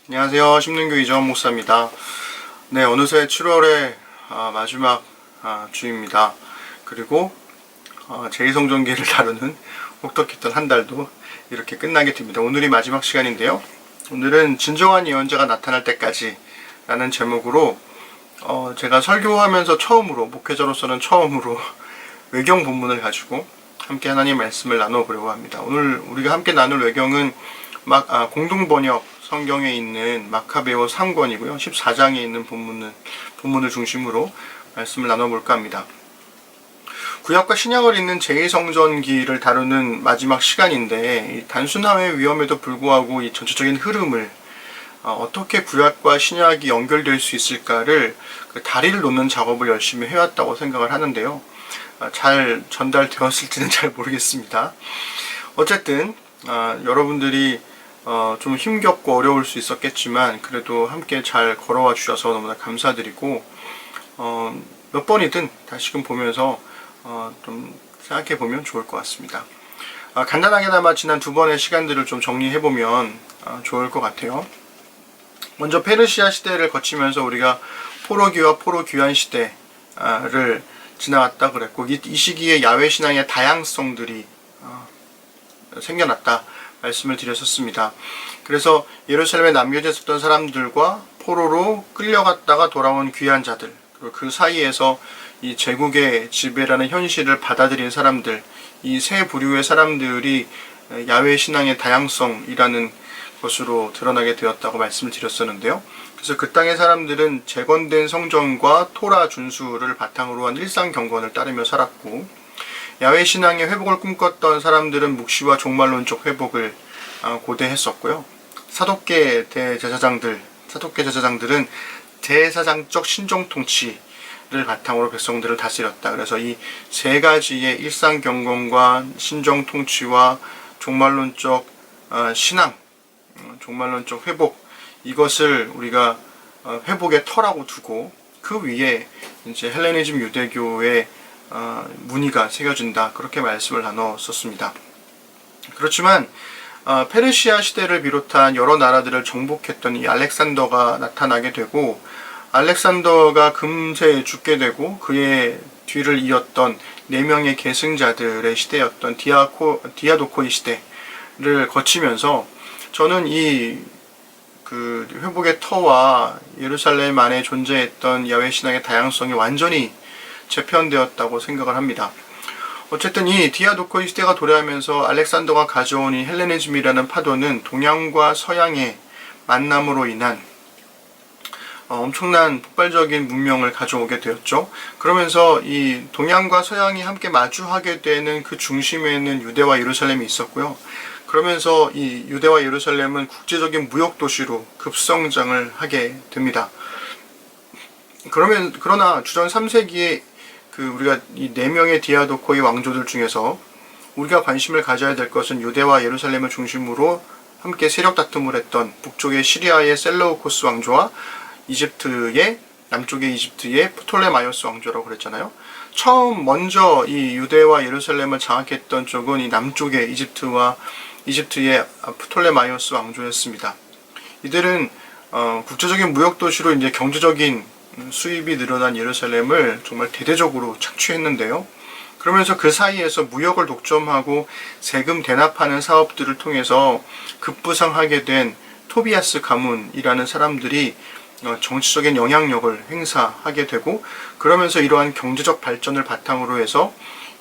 안녕하세요. 심능교 이정원 목사입니다. 네, 어느새 7월의 마지막 주입니다. 그리고 제2성전기를 다루는 혹독했던 한 달도 이렇게 끝나게 됩니다. 오늘이 마지막 시간인데요. 오늘은 진정한 예언자가 나타날 때까지 라는 제목으로 제가 설교하면서 처음으로, 목회자로서는 처음으로 외경 본문을 가지고 함께 하나님의 말씀을 나눠보려고 합니다. 오늘 우리가 함께 나눌 외경은 공동번역 성경에 있는 마카베오 3권이고요. 14장에 있는 본문을 중심으로 말씀을 나눠볼까 합니다. 구약과 신약을 잇는 제2성전기를 다루는 마지막 시간인데, 이 단순함의 위험에도 불구하고 이 전체적인 흐름을 어떻게 구약과 신약이 연결될 수 있을까를 그 다리를 놓는 작업을 열심히 해왔다고 생각을 하는데요. 잘 전달되었을지는 잘 모르겠습니다. 어쨌든 여러분들이 좀 힘겹고 어려울 수 있었겠지만 그래도 함께 잘 걸어와 주셔서 너무나 감사드리고 몇 번이든 다시금 보면서 좀 생각해 보면 좋을 것 같습니다. 간단하게나마 지난 두 번의 시간들을 좀 정리해 보면 좋을 것 같아요. 먼저 페르시아 시대를 거치면서 우리가 포로기와 포로귀환 시대를 지나갔다 그랬고, 이 시기에 야훼 신앙의 다양성들이 생겨났다 말씀을 드렸었습니다. 그래서 예루살렘에 남겨져 있었던 사람들과 포로로 끌려갔다가 돌아온 귀환자들, 그리고 그 사이에서 이 제국의 지배라는 현실을 받아들인 사람들, 이 세 부류의 사람들이 야훼 신앙의 다양성이라는 것으로 드러나게 되었다고 말씀을 드렸었는데요. 그래서 그 땅의 사람들은 재건된 성전과 토라 준수를 바탕으로 한 일상 경건을 따르며 살았고, 야훼 신앙의 회복을 꿈꿨던 사람들은 묵시와 종말론적 회복을 고대했었고요. 사독계 제사장들은 대사장적 신종 통치를 바탕으로 백성들을 다스렸다. 그래서 이 세 가지의 일상 경건과 신종 통치와 종말론적 신앙, 종말론적 회복, 이것을 우리가 회복의 터라고 두고 그 위에 이제 헬레니즘 유대교의 무늬가 새겨진다, 그렇게 말씀을 나눴었습니다. 그렇지만 페르시아 시대를 비롯한 여러 나라들을 정복했던 이 알렉산더가 나타나게 되고, 알렉산더가 금세 죽게 되고 그의 뒤를 이었던 4명의 계승자들의 시대였던 디아도코이 시대를 거치면서 저는 이 회복의 터와 예루살렘 안에 존재했던 야훼 신앙의 다양성이 완전히 재편되었다고 생각을 합니다. 어쨌든 이 디아도코이 시대가 도래하면서 알렉산더가 가져온 이 헬레니즘이라는 파도는 동양과 서양의 만남으로 인한 엄청난 폭발적인 문명을 가져오게 되었죠. 그러면서 이 동양과 서양이 함께 마주하게 되는 그 중심에는 유대와 예루살렘이 있었고요. 그러면서 이 유대와 예루살렘은 국제적인 무역 도시로 급성장을 하게 됩니다. 그러나 주전 3세기에 우리가 이 4명의 디아도코의 왕조들 중에서 우리가 관심을 가져야 될 것은 유대와 예루살렘을 중심으로 함께 세력 다툼을 했던 북쪽의 시리아의 셀레우코스 왕조와 남쪽의 이집트의 프톨레마이오스 왕조라고 그랬잖아요. 먼저 이 유대와 예루살렘을 장악했던 쪽은 이 남쪽의 이집트의 프톨레마이오스 왕조였습니다. 이들은 국제적인 무역 도시로 이제 경제적인 수입이 늘어난 예루살렘을 정말 대대적으로 착취했는데요. 그러면서 그 사이에서 무역을 독점하고 세금 대납하는 사업들을 통해서 급부상하게 된 토비아스 가문이라는 사람들이 정치적인 영향력을 행사하게 되고, 그러면서 이러한 경제적 발전을 바탕으로 해서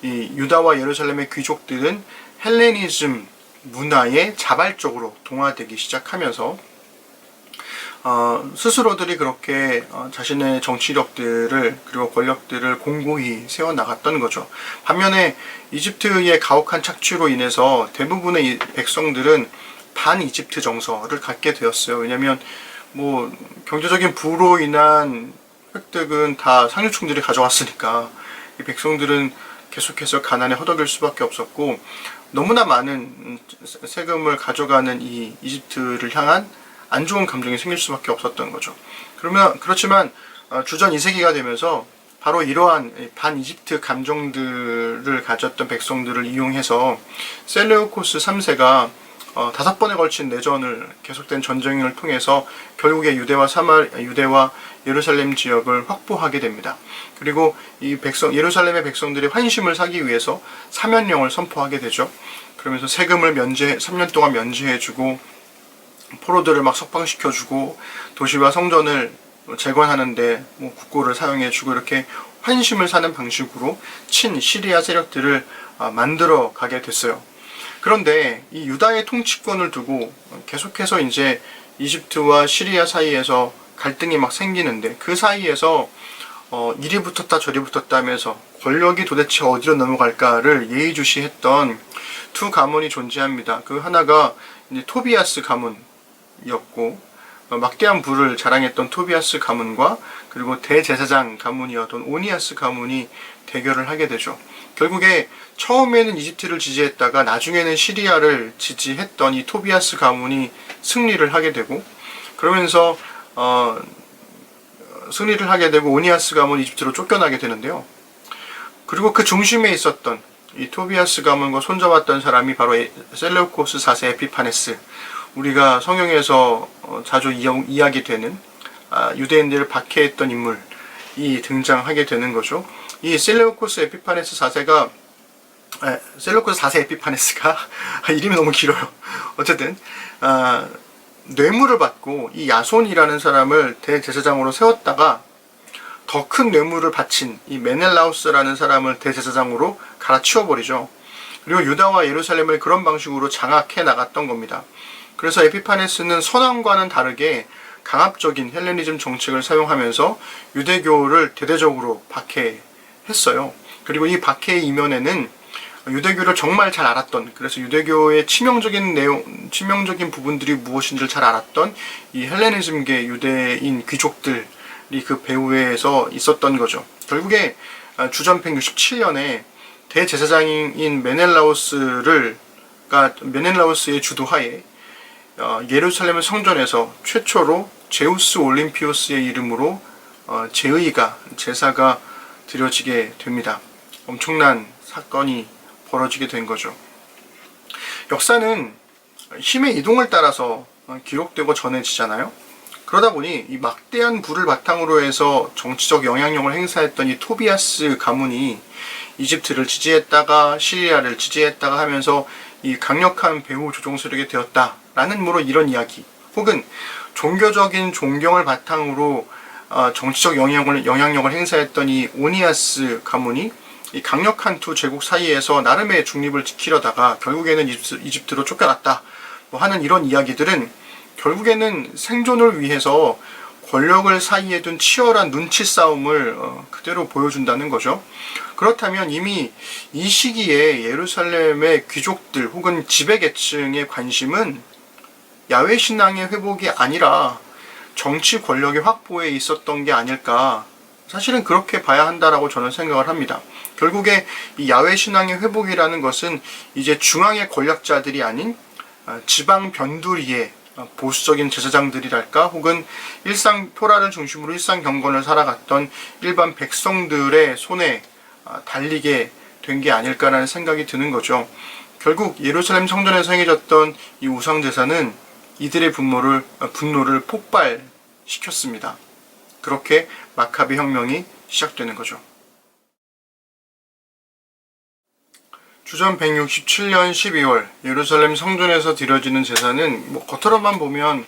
이 유다와 예루살렘의 귀족들은 헬레니즘 문화에 자발적으로 동화되기 시작하면서 스스로들이 그렇게 자신의 정치력들을 그리고 권력들을 공고히 세워나갔던 거죠. 반면에 이집트의 가혹한 착취로 인해서 대부분의 이 백성들은 반이집트 정서를 갖게 되었어요. 왜냐하면 경제적인 부로 인한 획득은 다 상류층들이 가져왔으니까 이 백성들은 계속해서 가난에 허덕일 수밖에 없었고, 너무나 많은 세금을 가져가는 이 이집트를 향한 안 좋은 감정이 생길 수밖에 없었던 거죠. 그렇지만 주전 2세기가 되면서 바로 이러한 반이집트 감정들을 가졌던 백성들을 이용해서 셀레우코스 3세가 5번에 걸친 내전을 계속된 전쟁을 통해서 결국에 유대와 예루살렘 지역을 확보하게 됩니다. 그리고 이 예루살렘의 백성들이 환심을 사기 위해서 사면령을 선포하게 되죠. 그러면서 세금을 3년 동안 면제해주고 포로들을 막 석방시켜주고 도시와 성전을 재건하는데 국고를 사용해주고 이렇게 환심을 사는 방식으로 시리아 세력들을 만들어 가게 됐어요. 그런데 이 유다의 통치권을 두고 계속해서 이제 이집트와 시리아 사이에서 갈등이 막 생기는데, 그 사이에서 이리 붙었다 저리 붙었다 하면서 권력이 도대체 어디로 넘어갈까를 예의주시했던 두 가문이 존재합니다. 그 하나가 이제 토비아스 가문이었고, 막대한 부를 자랑했던 토비아스 가문과 그리고 대제사장 가문이었던 오니아스 가문이 대결을 하게 되죠. 결국에 처음에는 이집트를 지지했다가 나중에는 시리아를 지지했던 이 토비아스 가문이 승리를 하게 되고, 그러면서 승리를 하게 되고 오니아스 가문이 이집트로 쫓겨나게 되는데요. 그리고 그 중심에 있었던 이 토비아스 가문과 손잡았던 사람이 바로 셀레우코스 4세 에피파네스, 우리가 성경에서 자주 이야기되는 유대인들을 박해했던 인물이 등장하게 되는 거죠. 이 셀레우코스 4세 에피파네스가 이름이 너무 길어요. 어쨌든 뇌물을 받고 이 야손이라는 사람을 대제사장으로 세웠다가 더 큰 뇌물을 바친 이 메넬라우스라는 사람을 대제사장으로 갈아치워버리죠. 그리고 유다와 예루살렘을 그런 방식으로 장악해 나갔던 겁니다. 그래서 에피파네스는 선왕과는 다르게 강압적인 헬레니즘 정책을 사용하면서 유대교를 대대적으로 박해했어요. 그리고 이 박해의 이면에는 유대교를 정말 잘 알았던, 그래서 유대교의 치명적인 부분들이 무엇인지를 잘 알았던 이 헬레니즘계 유대인 귀족들이 그 배후에서 있었던 거죠. 결국에 주전 167년에 대제사장인 메넬라우스의 주도하에 예루살렘 성전에서 최초로 제우스 올림피우스의 이름으로 제사가 드려지게 됩니다. 엄청난 사건이 벌어지게 된 거죠. 역사는 힘의 이동을 따라서 기록되고 전해지잖아요. 그러다 보니 이 막대한 부를 바탕으로 해서 정치적 영향력을 행사했던 이 토비아스 가문이 이집트를 지지했다가 시리아를 지지했다가 하면서 이 강력한 배후 조종 세력이 되었다라는 이런 이야기, 혹은 종교적인 존경을 바탕으로 정치적 영향력을 행사했던 이 오니아스 가문이 이 강력한 두 제국 사이에서 나름의 중립을 지키려다가 결국에는 이집트로 쫓겨났다 하는 이런 이야기들은 결국에는 생존을 위해서 권력을 사이에 둔 치열한 눈치 싸움을 그대로 보여준다는 거죠. 그렇다면 이미 이 시기에 예루살렘의 귀족들 혹은 지배계층의 관심은 야훼 신앙의 회복이 아니라 정치 권력의 확보에 있었던 게 아닐까, 사실은 그렇게 봐야 한다라고 저는 생각을 합니다. 결국에 이 야훼 신앙의 회복이라는 것은 이제 중앙의 권력자들이 아닌 지방 변두리의 보수적인 제사장들이랄까, 혹은 토라를 중심으로 일상 경건을 살아갔던 일반 백성들의 손에 달리게 된 게 아닐까라는 생각이 드는 거죠. 결국 예루살렘 성전에서 행해졌던 이 우상 제사는 이들의 분노를 폭발시켰습니다. 그렇게 마카비 혁명이 시작되는 거죠. 주전 167년 12월 예루살렘 성전에서 드려지는 제사는 겉으로만 보면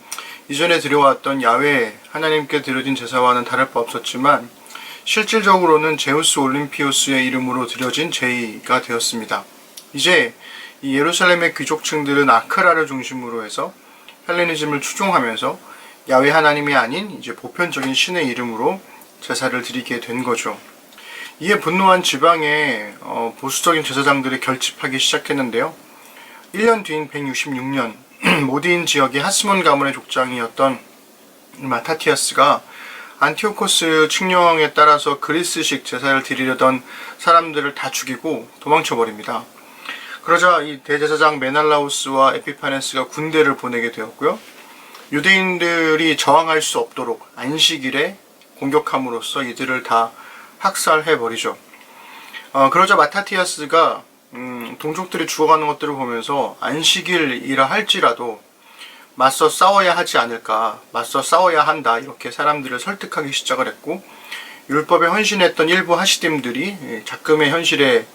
이전에 드려왔던 야훼 하나님께 드려진 제사와는 다를 바 없었지만 실질적으로는 제우스 올림피우스의 이름으로 드려진 제의가 되었습니다. 이제 이 예루살렘의 귀족층들은 아크라를 중심으로 해서 헬레니즘을 추종하면서 야훼 하나님이 아닌 이제 보편적인 신의 이름으로 제사를 드리게 된 거죠. 이에 분노한 지방의 보수적인 제사장들이 결집하기 시작했는데요. 1년 뒤인 166년 모디인 지역의 하스몬 가문의 족장이었던 마타티아스가 안티오코스 칙령에 따라서 그리스식 제사를 드리려던 사람들을 다 죽이고 도망쳐버립니다. 그러자 이 대제사장 메날라우스와 에피파네스가 군대를 보내게 되었고요. 유대인들이 저항할 수 없도록 안식일에 공격함으로써 이들을 다 학살해버리죠. 그러자 마타티아스가 동족들이 죽어가는 것들을 보면서 안식일이라 할지라도 맞서 싸워야 하지 않을까, 맞서 싸워야 한다, 이렇게 사람들을 설득하기 시작을 했고, 율법에 헌신했던 일부 하시딤들이 작금의 현실에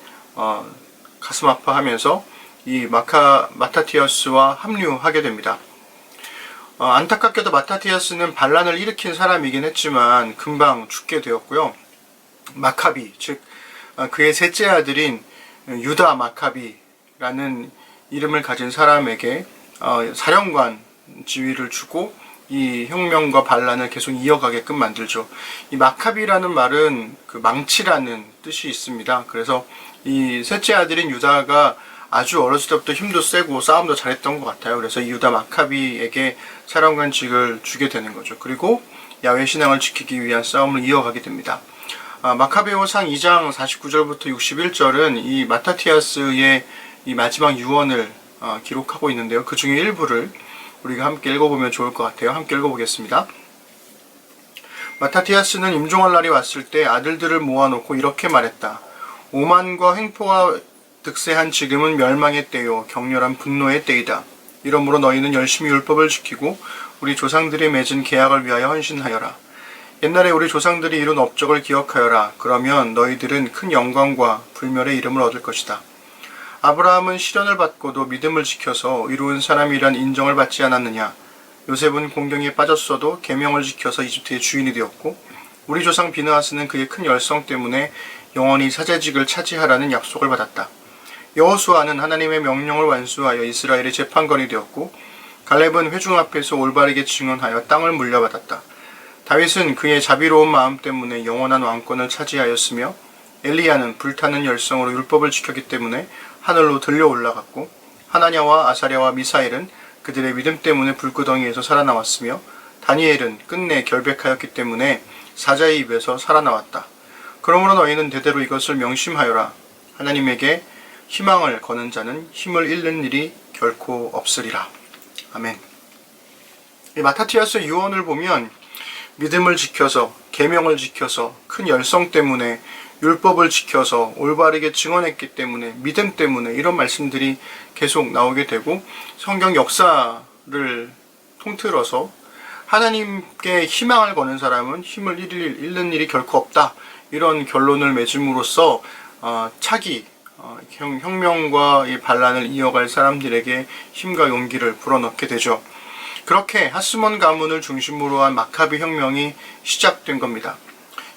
가슴 아파하면서 이 마타티아스와 합류하게 됩니다. 안타깝게도 마타티아스는 반란을 일으킨 사람이긴 했지만 금방 죽게 되었고요. 마카비, 즉 그의 셋째 아들인 유다 마카비라는 이름을 가진 사람에게 사령관 지위를 주고 이 혁명과 반란을 계속 이어가게끔 만들죠. 이 마카비라는 말은 그 망치라는 뜻이 있습니다. 그래서 이 셋째 아들인 유다가 아주 어렸을 때부터 힘도 세고 싸움도 잘했던 것 같아요. 그래서 이 유다 마카비에게 사령관직을 주게 되는 거죠. 그리고 야훼 신앙을 지키기 위한 싸움을 이어가게 됩니다. 마카베오상 2장 49절부터 61절은 이 마타티아스의 이 마지막 유언을 기록하고 있는데요. 그 중에 일부를 우리가 함께 읽어보면 좋을 것 같아요. 함께 읽어보겠습니다. 마타티아스는 임종할 날이 왔을 때 아들들을 모아놓고 이렇게 말했다. 오만과 횡포가 득세한 지금은 멸망의 때요 격렬한 분노의 때이다. 이러므로 너희는 열심히 율법을 지키고 우리 조상들이 맺은 계약을 위하여 헌신하여라. 옛날에 우리 조상들이 이룬 업적을 기억하여라. 그러면 너희들은 큰 영광과 불멸의 이름을 얻을 것이다. 아브라함은 시련을 받고도 믿음을 지켜서 의로운 사람이란 인정을 받지 않았느냐. 요셉은 공경에 빠졌어도 계명을 지켜서 이집트의 주인이 되었고 우리 조상 비느하스는 그의 큰 열성 때문에 영원히 사제직을 차지하라는 약속을 받았다. 여호수아는 하나님의 명령을 완수하여 이스라엘의 재판관이 되었고 갈렙은 회중 앞에서 올바르게 증언하여 땅을 물려받았다. 다윗은 그의 자비로운 마음 때문에 영원한 왕권을 차지하였으며 엘리야는 불타는 열성으로 율법을 지켰기 때문에 하늘로 들려 올라갔고 하나냐와 아사랴와 미사엘은 그들의 믿음 때문에 불구덩이에서 살아나왔으며 다니엘은 끝내 결백하였기 때문에 사자의 입에서 살아나왔다. 그러므로 너희는 대대로 이것을 명심하여라. 하나님에게 희망을 거는 자는 힘을 잃는 일이 결코 없으리라. 아멘. 이 마타티아스 유언을 보면 믿음을 지켜서 계명을 지켜서 큰 열성 때문에 율법을 지켜서 올바르게 증언했기 때문에 믿음 때문에 이런 말씀들이 계속 나오게 되고 성경 역사를 통틀어서 하나님께 희망을 거는 사람은 힘을 잃는 일이 결코 없다. 이런 결론을 맺음으로써 차기 혁명과 이 반란을 이어갈 사람들에게 힘과 용기를 불어넣게 되죠. 그렇게 하스몬 가문을 중심으로 한 마카비 혁명이 시작된 겁니다.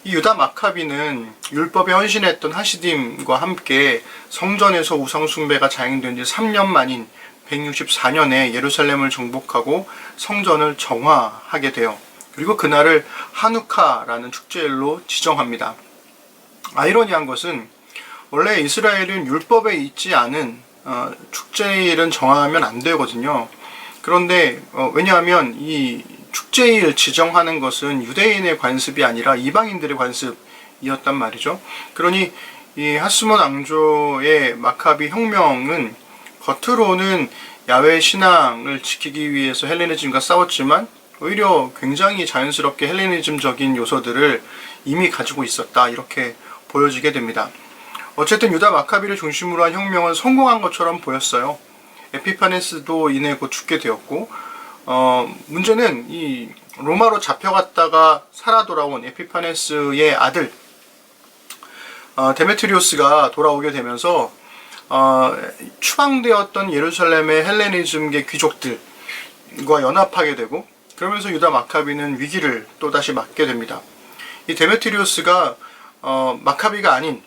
이 유다 마카비는 율법에 헌신했던 하시딤과 함께 성전에서 우상 숭배가 자행된 지 3년 만인 164년에 예루살렘을 정복하고 성전을 정화하게 돼요. 그리고 그날을 하누카라는 축제일로 지정합니다. 아이러니한 것은 원래 이스라엘은 율법에 있지 않은 축제일은 정하면 안 되거든요. 그런데 왜냐하면 이 축제일 지정하는 것은 유대인의 관습이 아니라 이방인들의 관습이었단 말이죠. 그러니 이 하스몬 왕조의 마카비 혁명은 겉으로는 야훼 신앙을 지키기 위해서 헬레니즘과 싸웠지만 오히려 굉장히 자연스럽게 헬레니즘적인 요소들을 이미 가지고 있었다, 이렇게 보여지게 됩니다. 어쨌든 유다 마카비를 중심으로 한 혁명은 성공한 것처럼 보였어요. 에피파네스도 이내 곧 죽게 되었고 문제는 이 로마로 잡혀갔다가 살아 돌아온 에피파네스의 아들 데메트리오스가 돌아오게 되면서 추방되었던 예루살렘의 헬레니즘계 귀족들과 연합하게 되고 그러면서 유다 마카비는 위기를 또다시 맞게 됩니다. 이 데메트리오스가 마카비가 아닌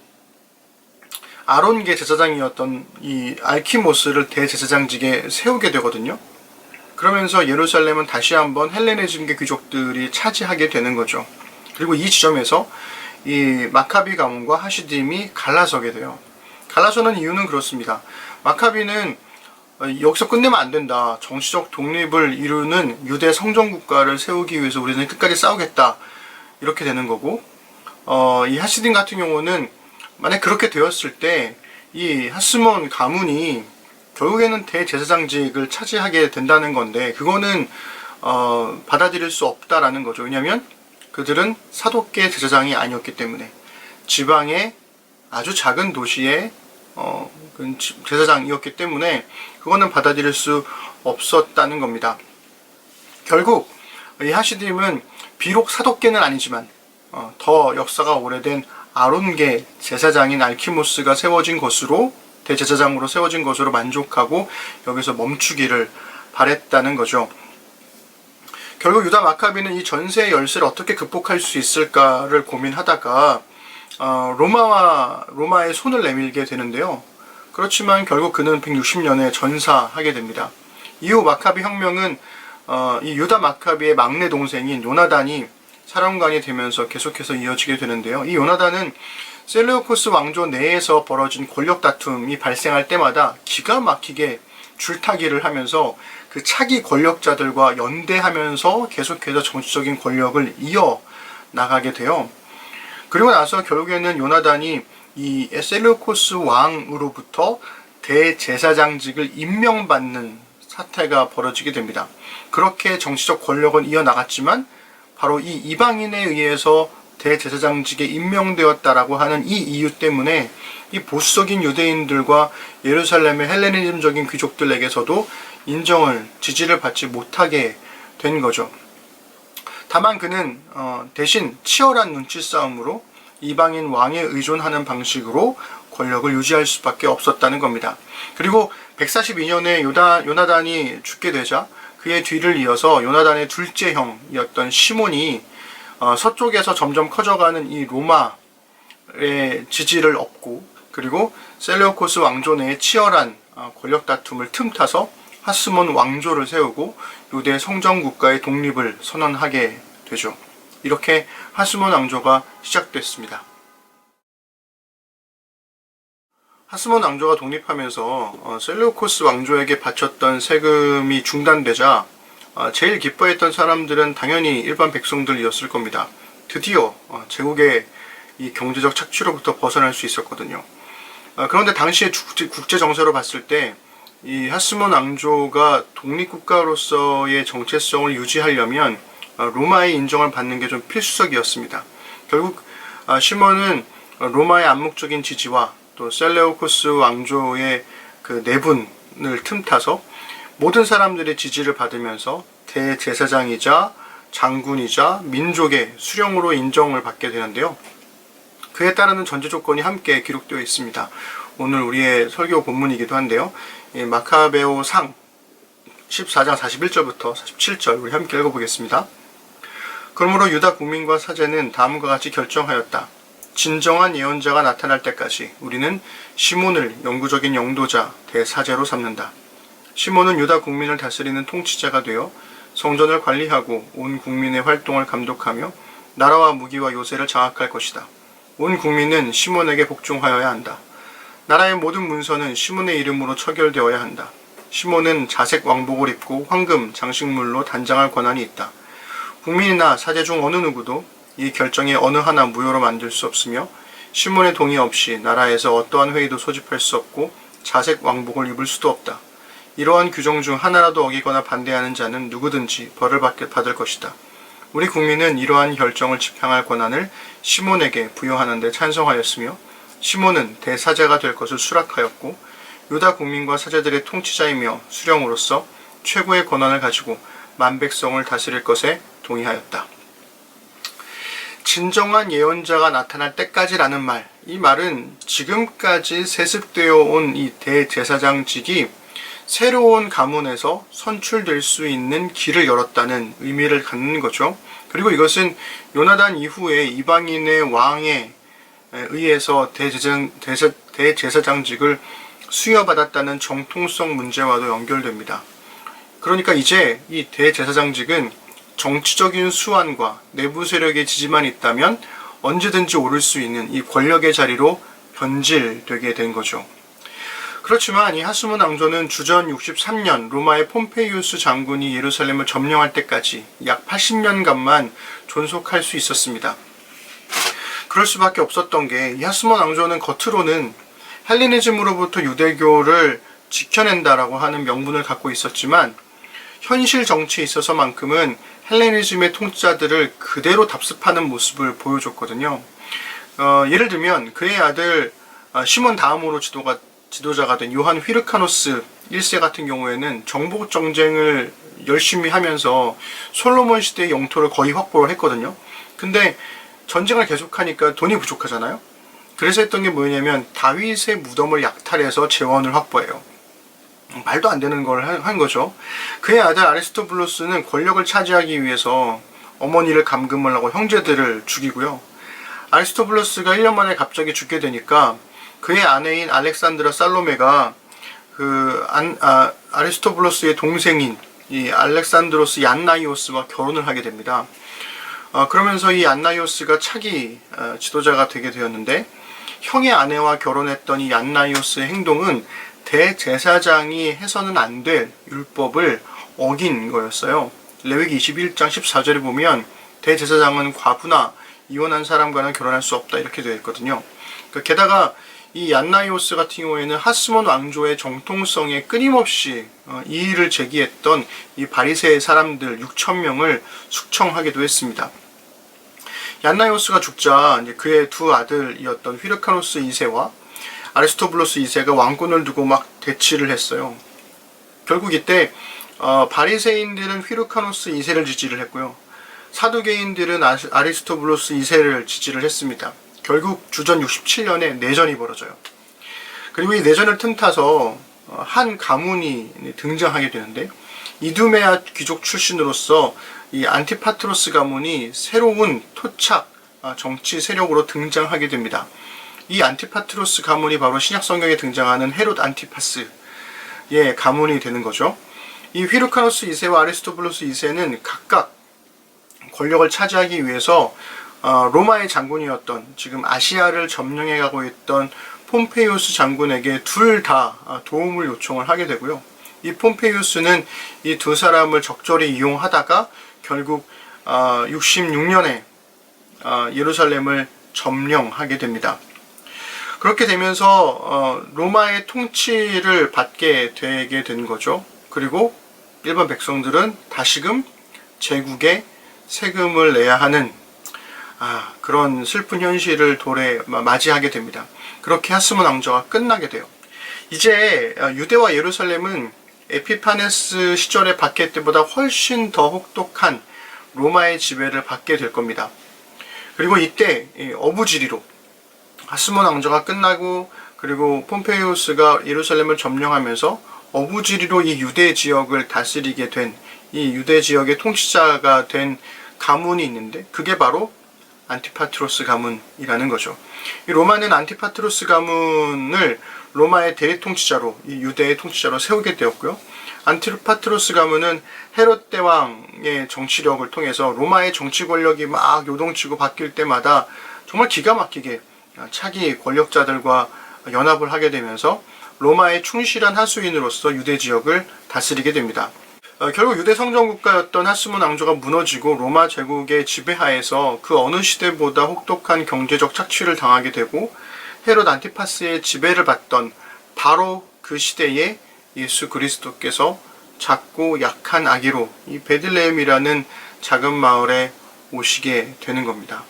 아론계 제사장이었던 이 알키모스를 대제사장직에 세우게 되거든요. 그러면서 예루살렘은 다시 한번 헬레니즘계 귀족들이 차지하게 되는 거죠. 그리고 이 지점에서 이 마카비 가문과 하시딤이 갈라서게 돼요. 갈라서는 이유는 그렇습니다. 마카비는 여기서 끝내면 안 된다. 정치적 독립을 이루는 유대 성전국가를 세우기 위해서 우리는 끝까지 싸우겠다. 이렇게 되는 거고 이 하시딤 같은 경우는 만약 그렇게 되었을 때 이 하스몬 가문이 결국에는 대제사장직을 차지하게 된다는 건데 그거는 받아들일 수 없다라는 거죠. 왜냐하면 그들은 사독계 제사장이 아니었기 때문에 지방의 아주 작은 도시의 제사장이었기 때문에 그거는 받아들일 수 없었다는 겁니다. 결국 이 하시딤은 비록 사독계는 아니지만 더 역사가 오래된 아론계 제사장인 알키모스가 세워진 것으로, 대제사장으로 세워진 것으로 만족하고 여기서 멈추기를 바랬다는 거죠. 결국 유다 마카비는 이 전세의 열세를 어떻게 극복할 수 있을까를 고민하다가 로마의 손을 내밀게 되는데요. 그렇지만 결국 그는 160년에 전사하게 됩니다. 이후 마카비 혁명은 이 유다 마카비의 막내 동생인 요나단이 사령관이 되면서 계속해서 이어지게 되는데요. 이 요나단은 셀레우코스 왕조 내에서 벌어진 권력 다툼이 발생할 때마다 기가 막히게 줄타기를 하면서 그 차기 권력자들과 연대하면서 계속해서 정치적인 권력을 이어 나가게 돼요. 그리고 나서 결국에는 요나단이 이 셀레우코스 왕으로부터 대제사장직을 임명받는 사태가 벌어지게 됩니다. 그렇게 정치적 권력은 이어나갔지만 바로 이 이방인에 의해서 대제사장직에 임명되었다라고 하는 이 이유 때문에 이 보수적인 유대인들과 예루살렘의 헬레니즘적인 귀족들에게서도 인정을, 지지를 받지 못하게 된 거죠. 다만 그는 대신 치열한 눈치 싸움으로 이방인 왕에 의존하는 방식으로 권력을 유지할 수밖에 없었다는 겁니다. 그리고 142년에 요나단이 죽게 되자 그의 뒤를 이어서 요나단의 둘째 형이었던 시몬이 서쪽에서 점점 커져가는 이 로마의 지지를 얻고, 그리고 셀레우코스 왕조 내의 치열한 권력 다툼을 틈타서 하스몬 왕조를 세우고 유대 성전국가의 독립을 선언하게 되죠. 이렇게 하스몬 왕조가 시작됐습니다. 하스몬 왕조가 독립하면서 셀레우코스 왕조에게 바쳤던 세금이 중단되자 제일 기뻐했던 사람들은 당연히 일반 백성들이었을 겁니다. 드디어 제국의 이 경제적 착취로부터 벗어날 수 있었거든요. 그런데 당시의 국제 정세로 봤을 때 이 하스몬 왕조가 독립국가로서의 정체성을 유지하려면 로마의 인정을 받는 게 좀 필수적이었습니다. 결국 시몬은 로마의 암묵적인 지지와 또 셀레우코스 왕조의 그 내분을 틈타서 모든 사람들의 지지를 받으면서 대제사장이자 장군이자 민족의 수령으로 인정을 받게 되는데요. 그에 따르는 전제 조건이 함께 기록되어 있습니다. 오늘 우리의 설교 본문이기도 한데요. 마카베오상 14장 41절부터 47절 우리 함께 읽어보겠습니다. 그러므로 유다 국민과 사제는 다음과 같이 결정하였다. 진정한 예언자가 나타날 때까지 우리는 시몬을 영구적인 영도자 대사제로 삼는다. 시몬은 유다 국민을 다스리는 통치자가 되어 성전을 관리하고 온 국민의 활동을 감독하며 나라와 무기와 요새를 장악할 것이다. 온 국민은 시몬에게 복종하여야 한다. 나라의 모든 문서는 시몬의 이름으로 처결되어야 한다. 시몬은 자색 왕복을 입고 황금 장식물로 단장할 권한이 있다. 국민이나 사제 중 어느 누구도 이 결정에 어느 하나 무효로 만들 수 없으며 시몬의 동의 없이 나라에서 어떠한 회의도 소집할 수 없고 자색 왕복을 입을 수도 없다. 이러한 규정 중 하나라도 어기거나 반대하는 자는 누구든지 벌을 받을 것이다. 우리 국민은 이러한 결정을 집행할 권한을 시몬에게 부여하는 데 찬성하였으며 시몬은 대사제가 될 것을 수락하였고 유다 국민과 사제들의 통치자이며 수령으로서 최고의 권한을 가지고 만백성을 다스릴 것에 동의하였다. 진정한 예언자가 나타날 때까지라는 말, 이 말은 지금까지 세습되어 온 이 대제사장직이 새로운 가문에서 선출될 수 있는 길을 열었다는 의미를 갖는 거죠. 그리고 이것은 요나단 이후에 이방인의 왕에 의해서 대제사장직을 수여받았다는 정통성 문제와도 연결됩니다. 그러니까 이제 이 대제사장직은 정치적인 수완과 내부 세력의 지지만 있다면 언제든지 오를 수 있는 이 권력의 자리로 변질되게 된 거죠. 그렇지만 이 하스몬 왕조는 주전 63년 로마의 폼페이우스 장군이 예루살렘을 점령할 때까지 약 80년간만 존속할 수 있었습니다. 그럴 수밖에 없었던 게 이 하스몬 왕조는 겉으로는 헬레니즘으로부터 유대교를 지켜낸다라고 하는 명분을 갖고 있었지만 현실 정치에 있어서만큼은 헬레니즘의 통치자들을 그대로 답습하는 모습을 보여줬거든요. 예를 들면 그의 아들 시몬 다음으로 지도가 지도자가 된 요한 휘르카노스 1세 같은 경우에는 정복 정쟁을 열심히 하면서 솔로몬 시대의 영토를 거의 확보를 했거든요. 근데 전쟁을 계속하니까 돈이 부족하잖아요. 그래서 했던 게 뭐냐면 다윗의 무덤을 약탈해서 재원을 확보해요. 말도 안 되는 걸 한 거죠. 그의 아들 아리스토블루스는 권력을 차지하기 위해서 어머니를 감금을 하고 형제들을 죽이고요. 아리스토블루스가 1년 만에 갑자기 죽게 되니까 그의 아내인 알렉산드라 살로메가 아리스토블루스의 동생인 이 알렉산드로스 얀나이오스와 결혼을 하게 됩니다. 그러면서 이 얀나이오스가 차기 지도자가 되게 되었는데, 형의 아내와 결혼했던 이 얀나이오스의 행동은 대제사장이 해서는 안 될 율법을 어긴 거였어요. 레위기 21장 14절에 보면 대제사장은 과부나 이혼한 사람과는 결혼할 수 없다 이렇게 되어 있거든요. 게다가 이 얀나이오스 같은 경우에는 하스몬 왕조의 정통성에 끊임없이 이의를 제기했던 이 바리새의 사람들 6,000명을 숙청하기도 했습니다. 얀나이오스가 죽자 이제 그의 두 아들이었던 휘르카노스 2세와 아리스토블루스 2세가 왕권을 두고 막 대치를 했어요. 결국 이때 바리새인들은 휘르카노스 2세를 지지를 했고요. 사두개인들은 아리스토블루스 2세를 지지를 했습니다. 결국 주전 67년에 내전이 벌어져요. 그리고 이 내전을 틈타서 한 가문이 등장하게 되는데, 이두메아 귀족 출신으로서 이 안티파트로스 가문이 새로운 토착 정치 세력으로 등장하게 됩니다. 이 안티파트로스 가문이 바로 신약 성경에 등장하는 헤롯 안티파스의 가문이 되는 거죠. 이 휘르카노스 2세와 아리스토블루스 2세는 각각 권력을 차지하기 위해서 로마의 장군이었던, 지금 아시아를 점령해 가고 있던 폼페이우스 장군에게 둘 다 도움을 요청을 하게 되고요. 이 폼페이우스는 이 두 사람을 적절히 이용하다가 결국 66년에 예루살렘을 점령하게 됩니다. 그렇게 되면서 로마의 통치를 받게 되게 된 거죠. 그리고 일반 백성들은 다시금 제국에 세금을 내야 하는 그런 슬픈 현실을 맞이하게 됩니다. 그렇게 하스몬 왕조가 끝나게 돼요. 이제 유대와 예루살렘은 에피파네스 시절의 박해 때보다 훨씬 더 혹독한 로마의 지배를 받게 될 겁니다. 그리고 이때 어부지리로 하스몬 왕조가 끝나고, 그리고 폼페이우스가 예루살렘을 점령하면서 어부지리로 이 유대 지역을 다스리게 된, 이 유대 지역의 통치자가 된 가문이 있는데, 그게 바로 안티파트로스 가문이라는 거죠. 이 로마는 안티파트로스 가문을 로마의 대리 통치자로, 이 유대의 통치자로 세우게 되었고요. 안티파트로스 가문은 헤롯 대왕의 정치력을 통해서 로마의 정치 권력이 막 요동치고 바뀔 때마다 정말 기가 막히게 차기 권력자들과 연합을 하게 되면서 로마의 충실한 하수인으로서 유대 지역을 다스리게 됩니다. 결국 유대 성전국가였던 하스몬 왕조가 무너지고 로마 제국의 지배하에서 그 어느 시대보다 혹독한 경제적 착취를 당하게 되고, 헤롯 안티파스의 지배를 받던 바로 그 시대에 예수 그리스도께서 작고 약한 아기로 이 베들레헴이라는 작은 마을에 오시게 되는 겁니다.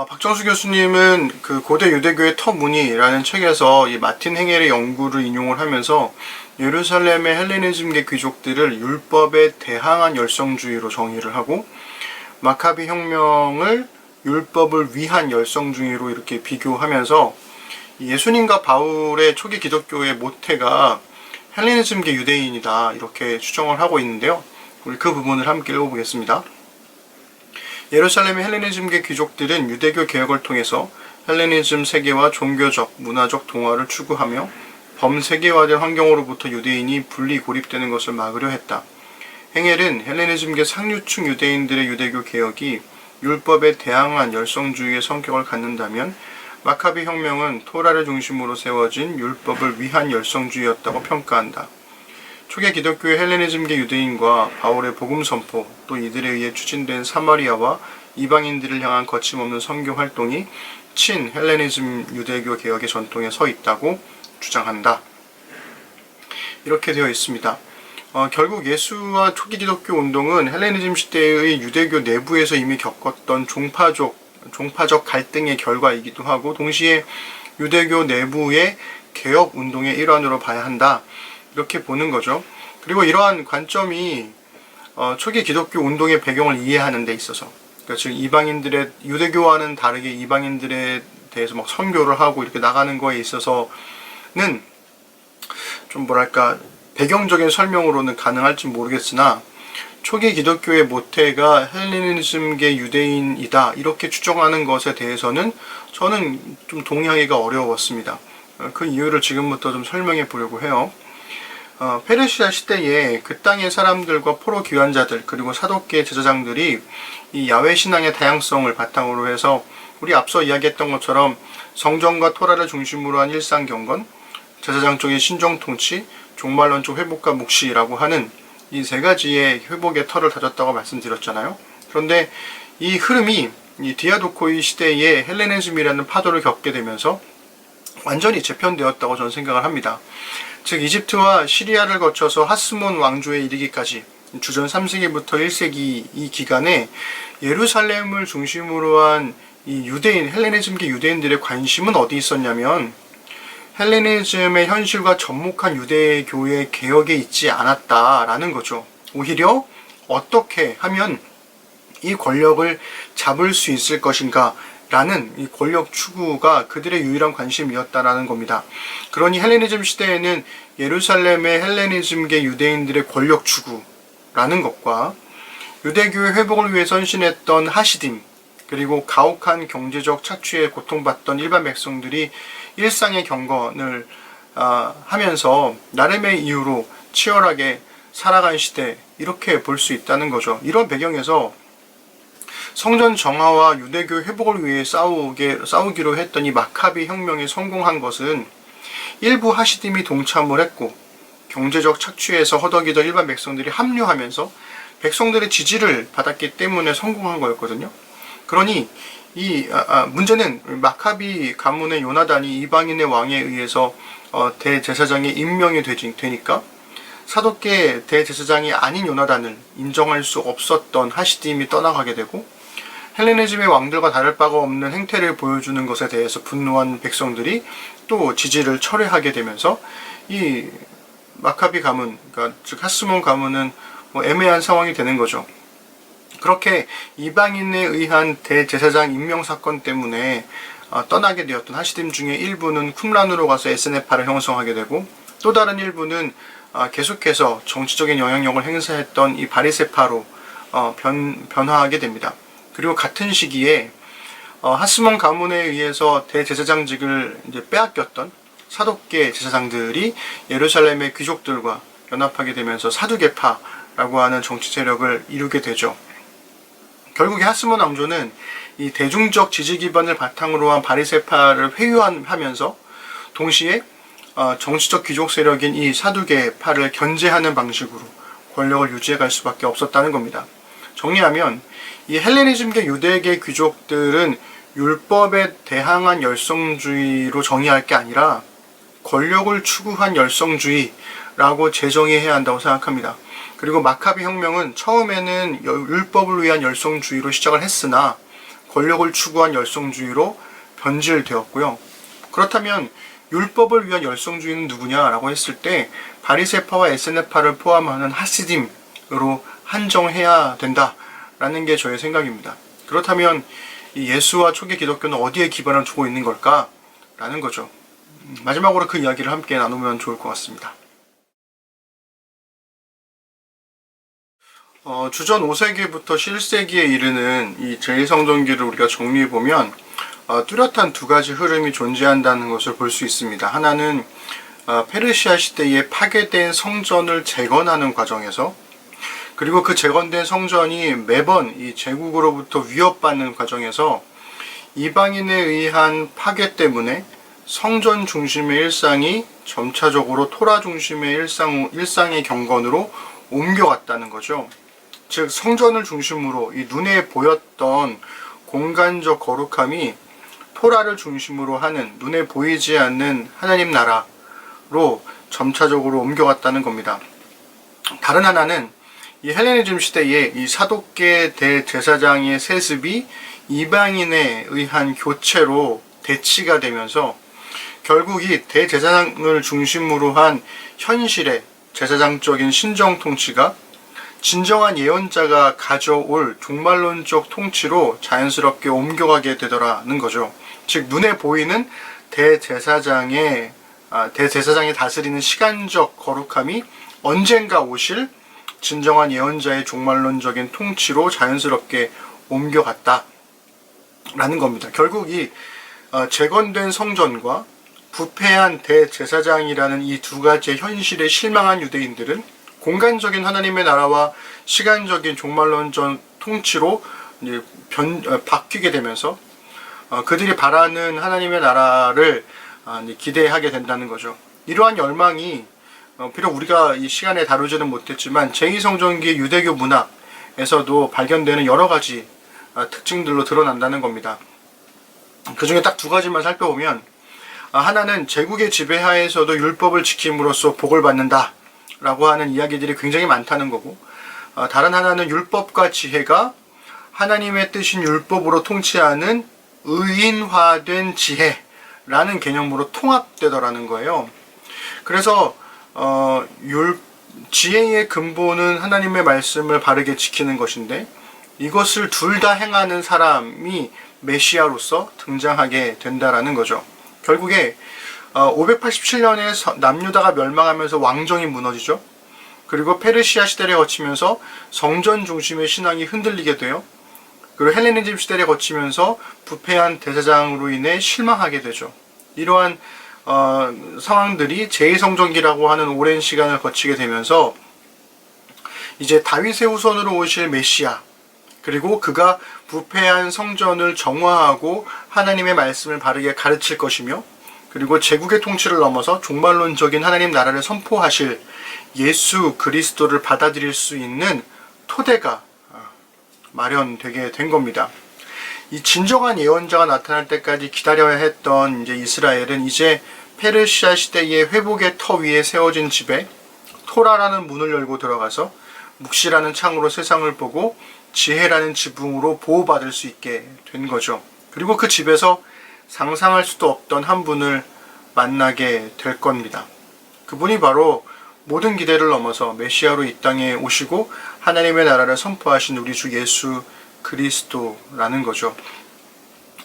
박정수 교수님은 그 고대 유대교의 터무니라는 책에서 이 마틴 행헬의 연구를 인용을 하면서 예루살렘의 헬레니즘계 귀족들을 율법에 대항한 열성주의로 정의를 하고, 마카비 혁명을 율법을 위한 열성주의로 이렇게 비교하면서 예수님과 바울의 초기 기독교의 모태가 헬레니즘계 유대인이다 이렇게 추정을 하고 있는데요. 우리 그 부분을 함께 읽어보겠습니다. 예루살렘의 헬레니즘계 귀족들은 유대교 개혁을 통해서 헬레니즘 세계와 종교적, 문화적 동화를 추구하며 범세계화된 환경으로부터 유대인이 분리 고립되는 것을 막으려 했다. 행헬은 헬레니즘계 상류층 유대인들의 유대교 개혁이 율법에 대항한 열성주의의 성격을 갖는다면, 마카비 혁명은 토라를 중심으로 세워진 율법을 위한 열성주의였다고 평가한다. 초기 기독교의 헬레니즘계 유대인과 바울의 복음 선포, 또 이들에 의해 추진된 사마리아와 이방인들을 향한 거침없는 선교 활동이 친 헬레니즘 유대교 개혁의 전통에 서 있다고 주장한다. 이렇게 되어 있습니다. 결국 예수와 초기 기독교 운동은 헬레니즘 시대의 유대교 내부에서 이미 겪었던 종파적 종파적 갈등의 결과이기도 하고 동시에 유대교 내부의 개혁 운동의 일환으로 봐야 한다. 이렇게 보는 거죠. 그리고 이러한 관점이 초기 기독교 운동의 배경을 이해하는 데 있어서, 그러니까 즉 이방인들의, 유대교와는 다르게 이방인들에 대해서 막 선교를 하고 이렇게 나가는 거에 있어서는 좀 뭐랄까 배경적인 설명으로는 가능할지 모르겠으나 초기 기독교의 모태가 헬레니즘계 유대인이다 이렇게 추정하는 것에 대해서는 저는 좀 동의하기가 어려웠습니다. 그 이유를 지금부터 좀 설명해 보려고 해요. 페르시아 시대에 그 땅의 사람들과 포로 귀환자들 그리고 사독계 제사장들이 이 야훼 신앙의 다양성을 바탕으로 해서 우리 앞서 이야기했던 것처럼 성전과 토라를 중심으로 한 일상 경건, 제사장 쪽의 신정 통치, 종말론 쪽 회복과 묵시라고 하는 이 세 가지의 회복의 털을 다졌다고 말씀드렸잖아요. 그런데 이 흐름이 이 디아도코이 시대에 헬레니즘이라는 파도를 겪게 되면서 완전히 재편되었다고 저는 생각을 합니다. 즉 이집트와 시리아를 거쳐서 하스몬 왕조에 이르기까지 주전 3세기부터 1세기 이 기간에 예루살렘을 중심으로 한 이 유대인, 헬레니즘계 유대인들의 관심은 어디 있었냐면 헬레니즘의 현실과 접목한 유대교의 개혁에 있지 않았다라는 거죠. 오히려 어떻게 하면 이 권력을 잡을 수 있을 것인가 라는 이 권력 추구가 그들의 유일한 관심이었다라는 겁니다. 그러니 헬레니즘 시대에는 예루살렘의 헬레니즘계 유대인들의 권력 추구라는 것과 유대교의 회복을 위해 선신했던 하시딤, 그리고 가혹한 경제적 착취에 고통받던 일반 백성들이 일상의 경건을 하면서 나름의 이유로 치열하게 살아간 시대, 이렇게 볼 수 있다는 거죠. 이런 배경에서 성전 정화와 유대교 회복을 위해 싸우기로 했던 이 마카비 혁명에 성공한 것은 일부 하시딤이 동참을 했고 경제적 착취에서 허덕이던 일반 백성들이 합류하면서 백성들의 지지를 받았기 때문에 성공한 거였거든요. 그러니 이 문제는 마카비 가문의 요나단이 이방인의 왕에 의해서 대제사장에 임명이 되니까 사독계 대제사장이 아닌 요나단을 인정할 수 없었던 하시딤이 떠나가게 되고 헬레니즘의 왕들과 다를 바가 없는 행태를 보여주는 것에 대해서 분노한 백성들이 또 지지를 철회하게 되면서 이 마카비 가문, 그러니까 즉 하스몬 가문은 뭐 애매한 상황이 되는 거죠. 그렇게 이방인에 의한 대제사장 임명 사건 때문에 떠나게 되었던 하시딤 중에 일부는 쿰란으로 가서 에스네파를 형성하게 되고 또 다른 일부는 계속해서 정치적인 영향력을 행사했던 이 바리세파로 변화하게 됩니다. 그리고 같은 시기에 하스몬 가문에 의해서 대제사장직을 이제 빼앗겼던 사독계 제사장들이 예루살렘의 귀족들과 연합하게 되면서 사두개파라고 하는 정치 세력을 이루게 되죠. 결국에 하스몬 왕조는 이 대중적 지지 기반을 바탕으로 한 바리세파를 회유하면서 동시에 정치적 귀족 세력인 이 사두개파를 견제하는 방식으로 권력을 유지해 갈 수밖에 없었다는 겁니다. 정리하면 이 헬레니즘계 유대계 귀족들은 율법에 대항한 열성주의로 정의할 게 아니라 권력을 추구한 열성주의라고 재정의해야 한다고 생각합니다. 그리고 마카비 혁명은 처음에는 율법을 위한 열성주의로 시작을 했으나 권력을 추구한 열성주의로 변질되었고요. 그렇다면 율법을 위한 열성주의는 누구냐라고 했을 때 바리세파와 에스네파를 포함하는 하시딤으로 한정해야 된다라는 게 저의 생각입니다. 그렇다면 이 예수와 초기 기독교는 어디에 기반을 두고 있는 걸까라는 거죠. 마지막으로 그 이야기를 함께 나누면 좋을 것 같습니다. 주전 5세기부터 7세기에 이르는 이 제1성전기를 우리가 정리해보면 뚜렷한 두 가지 흐름이 존재한다는 것을 볼 수 있습니다. 하나는 페르시아 시대에 파괴된 성전을 재건하는 과정에서, 그리고 그 재건된 성전이 매번 이 제국으로부터 위협받는 과정에서 이방인에 의한 파괴 때문에 성전 중심의 일상이 점차적으로 토라 중심의 일상의 경건으로 옮겨갔다는 거죠. 즉 성전을 중심으로 이 눈에 보였던 공간적 거룩함이 토라를 중심으로 하는 눈에 보이지 않는 하나님 나라로 점차적으로 옮겨갔다는 겁니다. 다른 하나는 이 헬레니즘 시대에 이 사독계 대제사장의 세습이 이방인에 의한 교체로 대치가 되면서 결국 이 대제사장을 중심으로 한 현실의 제사장적인 신정 통치가 진정한 예언자가 가져올 종말론적 통치로 자연스럽게 옮겨가게 되더라는 거죠. 즉 눈에 보이는 대제사장이 다스리는 시간적 거룩함이 언젠가 오실 진정한 예언자의 종말론적인 통치로 자연스럽게 옮겨갔다라는 겁니다. 결국 이 재건된 성전과 부패한 대제사장이라는 이 두 가지의 현실에 실망한 유대인들은 공간적인 하나님의 나라와 시간적인 종말론적 통치로 이제 바뀌게 되면서 그들이 바라는 하나님의 나라를 기대하게 된다는 거죠. 이러한 열망이 비록 우리가 이 시간에 다루지는 못했지만 제2성전기의 유대교 문학에서도 발견되는 여러 가지 특징들로 드러난다는 겁니다. 그 중에 딱 두 가지만 살펴보면 하나는 제국의 지배하에서도 율법을 지킴으로써 복을 받는다 라고 하는 이야기들이 굉장히 많다는 거고, 다른 하나는 율법과 지혜가 하나님의 뜻인 율법으로 통치하는 의인화된 지혜라는 개념으로 통합되더라는 거예요. 그래서 지혜의 근본은 하나님의 말씀을 바르게 지키는 것인데 이것을 둘 다 행하는 사람이 메시아로서 등장하게 된다라는 거죠. 결국에 587년에 남유다가 멸망하면서 왕정이 무너지죠. 그리고 페르시아 시대를 거치면서 성전 중심의 신앙이 흔들리게 돼요. 그리고 헬레니즘 시대를 거치면서 부패한 대제사장으로 인해 실망하게 되죠. 이러한 상황들이 제2성전기라고 하는 오랜 시간을 거치게 되면서 이제 다윗의 후손으로 오실 메시아, 그리고 그가 부패한 성전을 정화하고 하나님의 말씀을 바르게 가르칠 것이며, 그리고 제국의 통치를 넘어서 종말론적인 하나님 나라를 선포하실 예수 그리스도를 받아들일 수 있는 토대가 마련되게 된 겁니다. 이 진정한 예언자가 나타날 때까지 기다려야 했던 이제 이스라엘은 이제 페르시아 시대의 회복의 터 위에 세워진 집에 토라라는 문을 열고 들어가서 묵시라는 창으로 세상을 보고 지혜라는 지붕으로 보호받을 수 있게 된 거죠. 그리고 그 집에서 상상할 수도 없던 한 분을 만나게 될 겁니다. 그분이 바로 모든 기대를 넘어서 메시아로 이 땅에 오시고 하나님의 나라를 선포하신 우리 주 예수 그리스도라는 거죠.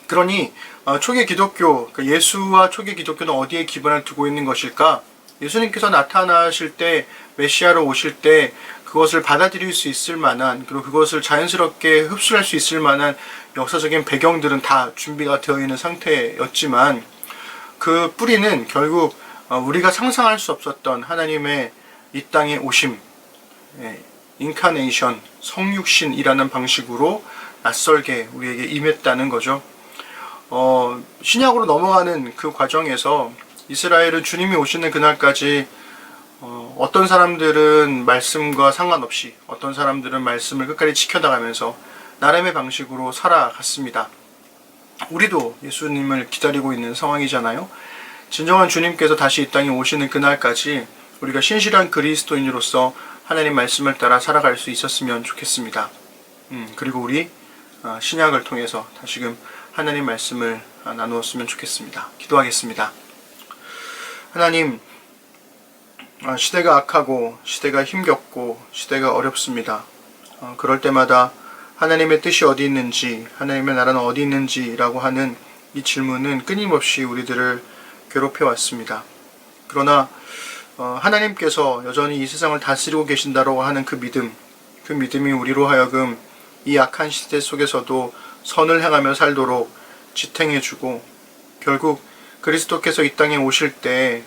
그러니 초기 기독교, 예수와 초기 기독교는 어디에 기반을 두고 있는 것일까? 예수님께서 나타나실 때, 메시아로 오실 때 그것을 받아들일 수 있을 만한, 그리고 그것을 자연스럽게 흡수할 수 있을 만한 역사적인 배경들은 다 준비가 되어 있는 상태였지만, 그 뿌리는 결국 우리가 상상할 수 없었던 하나님의 이 땅에 오심, 인카네이션, 성육신이라는 방식으로 낯설게 우리에게 임했다는 거죠. 신약으로 넘어가는 그 과정에서 이스라엘은 주님이 오시는 그날까지 어떤 사람들은 말씀과 상관없이, 어떤 사람들은 말씀을 끝까지 지켜나가면서 나름의 방식으로 살아갔습니다. 우리도 예수님을 기다리고 있는 상황이잖아요. 진정한 주님께서 다시 이 땅에 오시는 그날까지 우리가 신실한 그리스도인으로서 하나님 말씀을 따라 살아갈 수 있었으면 좋겠습니다. 그리고 우리 신약을 통해서 다시금 하나님 말씀을 나누었으면 좋겠습니다. 기도하겠습니다. 하나님, 시대가 악하고 시대가 힘겹고 시대가 어렵습니다. 그럴 때마다 하나님의 뜻이 어디 있는지, 하나님의 나라는 어디 있는지라고 하는 이 질문은 끊임없이 우리들을 괴롭혀 왔습니다. 그러나 하나님께서 여전히 이 세상을 다스리고 계신다라고 하는 그 믿음이 우리로 하여금 이 악한 시대 속에서도 선을 행하며 살도록 지탱해주고, 결국 그리스도께서 이 땅에 오실 때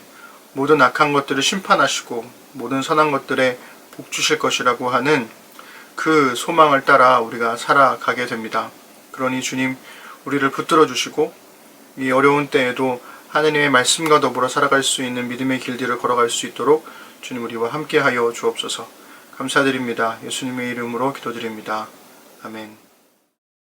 모든 악한 것들을 심판하시고 모든 선한 것들에 복 주실 것이라고 하는 그 소망을 따라 우리가 살아가게 됩니다. 그러니 주님, 우리를 붙들어 주시고 이 어려운 때에도 하나님의 말씀과 더불어 살아갈 수 있는 믿음의 길들을 걸어갈 수 있도록 주님 우리와 함께하여 주옵소서. 감사드립니다. 예수님의 이름으로 기도드립니다. 아멘.